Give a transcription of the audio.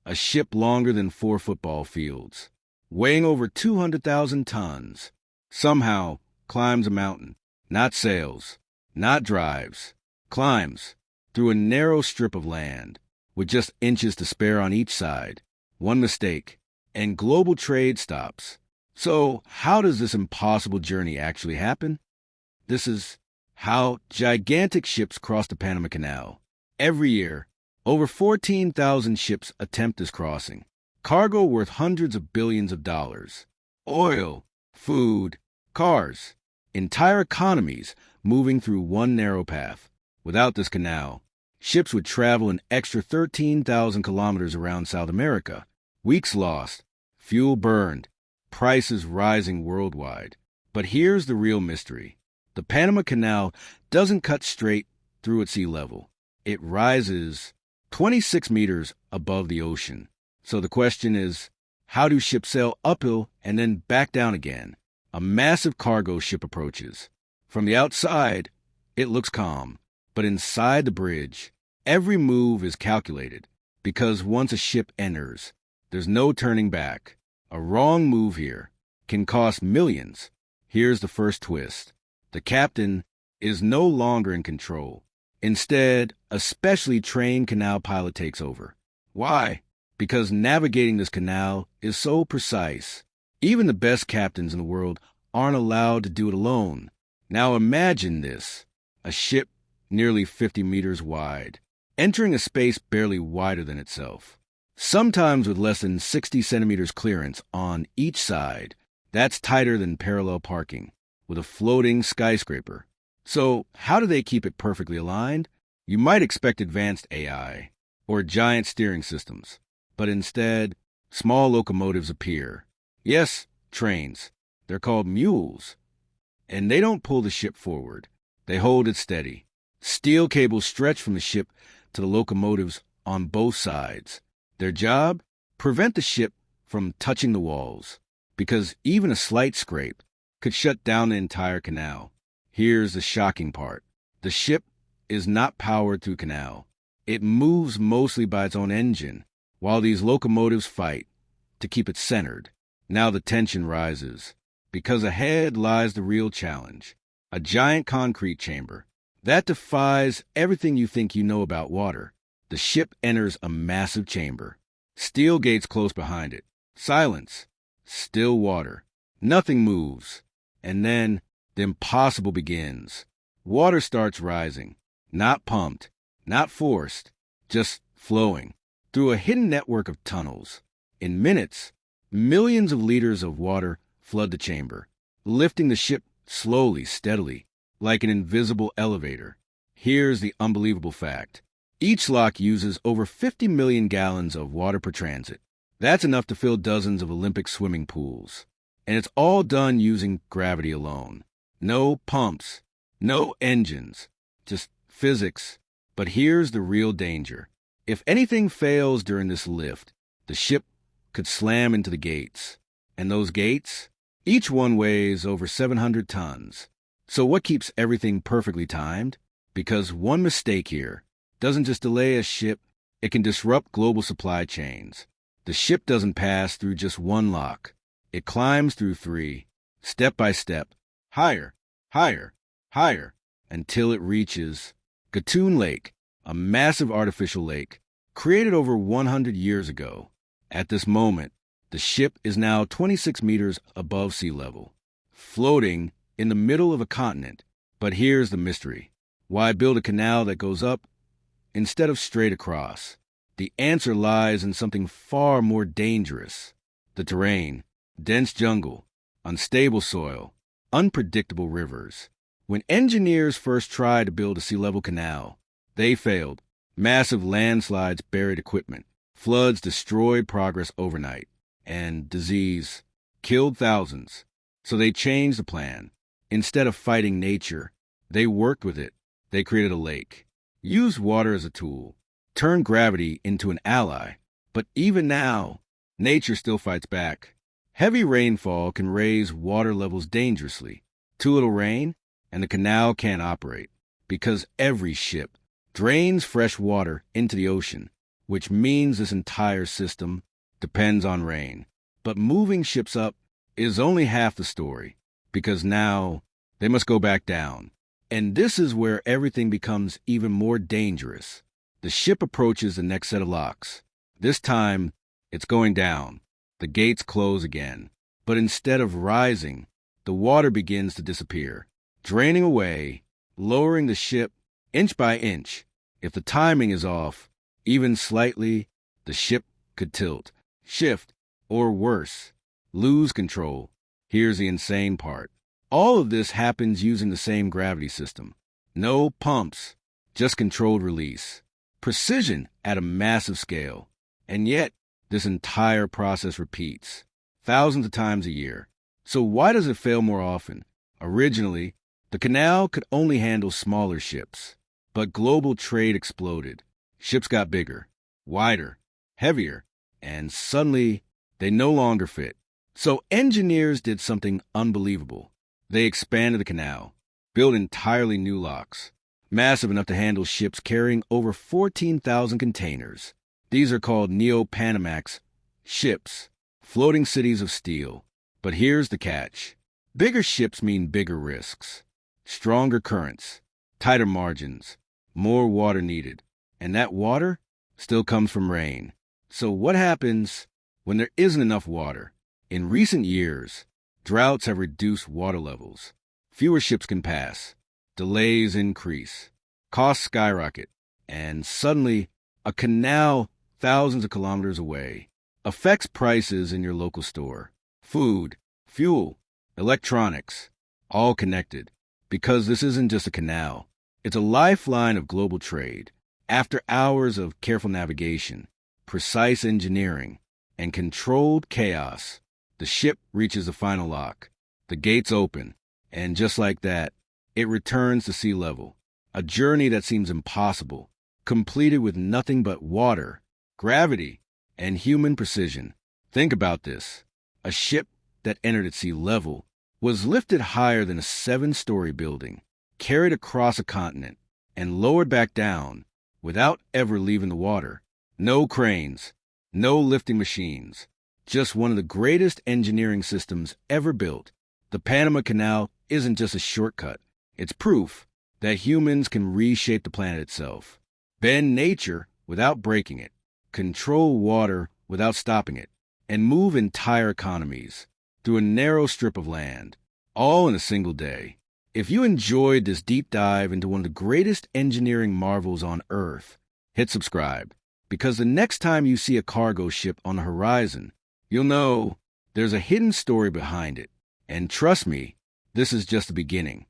a ship longer than 4 football fields, weighing over 200,000 tons, somehow climbs a mountain, not sails, not drives, climbs through a narrow strip of land with just inches to spare on each side. One mistake, and global trade stops. So how does this impossible journey actually happen? This is how gigantic ships cross the Panama Canal. Every year, over 14,000 ships attempt this crossing. Cargo worth hundreds of billions of dollars. Oil, food, cars, entire economies moving through one narrow path. Without this canal, ships would travel an extra 13,000 kilometers around South America. Weeks lost, fuel burned, prices rising worldwide. But here's the real mystery. The Panama Canal doesn't cut straight through at sea level. It rises 26 meters above the ocean. So the question is, how do ships sail uphill and then back down again? A massive cargo ship approaches. From the outside, it looks calm. But inside the bridge, every move is calculated, because once a ship enters, there's no turning back. A wrong move here can cost millions. Here's the first twist. The captain is no longer in control. Instead, a specially trained canal pilot takes over. Why? Because navigating this canal is so precise. Even the best captains in the world aren't allowed to do it alone. Now imagine this. A ship nearly 50 meters wide, entering a space barely wider than itself, sometimes with less than 60 centimeters clearance on each side. That's tighter than parallel parking, with a floating skyscraper. So how do they keep it perfectly aligned? You might expect advanced AI or giant steering systems, but instead, small locomotives appear. Yes, trains. They're called mules. And they don't pull the ship forward. They hold it steady. Steel cables stretch from the ship to the locomotives on both sides. Their job? Prevent the ship from touching the walls, because even a slight scrape could shut down the entire canal. Here's the shocking part. The ship is not powered through canal. It moves mostly by its own engine, while these locomotives fight to keep it centered. Now the tension rises, because ahead lies the real challenge, a giant concrete chamber that defies everything you think you know about water. The ship enters a massive chamber. Steel gates close behind it. Silence. Still water. Nothing moves. And then the impossible begins. Water starts rising. Not pumped. Not forced. Just flowing. Through a hidden network of tunnels. In minutes, millions of liters of water flood the chamber, lifting the ship slowly, steadily, like an invisible elevator. Here's the unbelievable fact. Each lock uses over 50 million gallons of water per transit. That's enough to fill dozens of Olympic swimming pools. And it's all done using gravity alone. No pumps, no engines, just physics. But here's the real danger. If anything fails during this lift, the ship could slam into the gates. And those gates? Each one weighs over 700 tons. So what keeps everything perfectly timed? Because one mistake here doesn't just delay a ship, it can disrupt global supply chains. The ship doesn't pass through just one lock. It climbs through 3, step by step, higher, higher, higher, until it reaches Gatun Lake, a massive artificial lake created over 100 years ago. At this moment, the ship is now 26 meters above sea level, floating in the middle of a continent. But here's the mystery. Why build a canal that goes up instead of straight across? The answer lies in something far more dangerous. The terrain, dense jungle, unstable soil, unpredictable rivers. When engineers first tried to build a sea-level canal, they failed. Massive landslides buried equipment. Floods destroyed progress overnight. And disease killed thousands. So they changed the plan. Instead of fighting nature, they worked with it. They created a lake, used water as a tool, turned gravity into an ally. But even now, nature still fights back. Heavy rainfall can raise water levels dangerously. Too little rain, and the canal can't operate, because every ship drains fresh water into the ocean. which means this entire system depends on rain. But moving ships up is only half the story, because now they must go back down. And this is where everything becomes even more dangerous. The ship approaches the next set of locks. This time, it's going down. The gates close again. But instead of rising, the water begins to disappear, draining away, lowering the ship inch by inch. If the timing is off, even slightly, the ship could tilt, shift, or worse, lose control. Here's the insane part. All of this happens using the same gravity system. No pumps, just controlled release. Precision at a massive scale. And yet, this entire process repeats, thousands of times a year. So why does it fail more often? Originally, the canal could only handle smaller ships. But global trade exploded. Ships got bigger, wider, heavier, and suddenly they no longer fit. So engineers did something unbelievable. They expanded the canal, built entirely new locks, massive enough to handle ships carrying over 14,000 containers. These are called Neo-Panamax ships, floating cities of steel. But here's the catch. Bigger ships mean bigger risks, stronger currents, tighter margins, more water needed. And that water still comes from rain. So what happens when there isn't enough water? In recent years, droughts have reduced water levels. Fewer ships can pass. Delays increase. Costs skyrocket. And suddenly, a canal thousands of kilometers away affects prices in your local store. Food, fuel, electronics, all connected. Because this isn't just a canal. It's a lifeline of global trade. After hours of careful navigation, precise engineering, and controlled chaos, the ship reaches the final lock. The gates open, and just like that, it returns to sea level. A journey that seems impossible, completed with nothing but water, gravity, and human precision. Think about this. A ship that entered at sea level was lifted higher than a 7-story building, carried across a continent, and lowered back down without ever leaving the water. No cranes, no lifting machines, just one of the greatest engineering systems ever built. The Panama Canal isn't just a shortcut. It's proof that humans can reshape the planet itself, bend nature without breaking it, control water without stopping it, and move entire economies through a narrow strip of land, all in a single day. If you enjoyed this deep dive into one of the greatest engineering marvels on Earth, hit subscribe, because the next time you see a cargo ship on the horizon, you'll know there's a hidden story behind it. And trust me, this is just the beginning.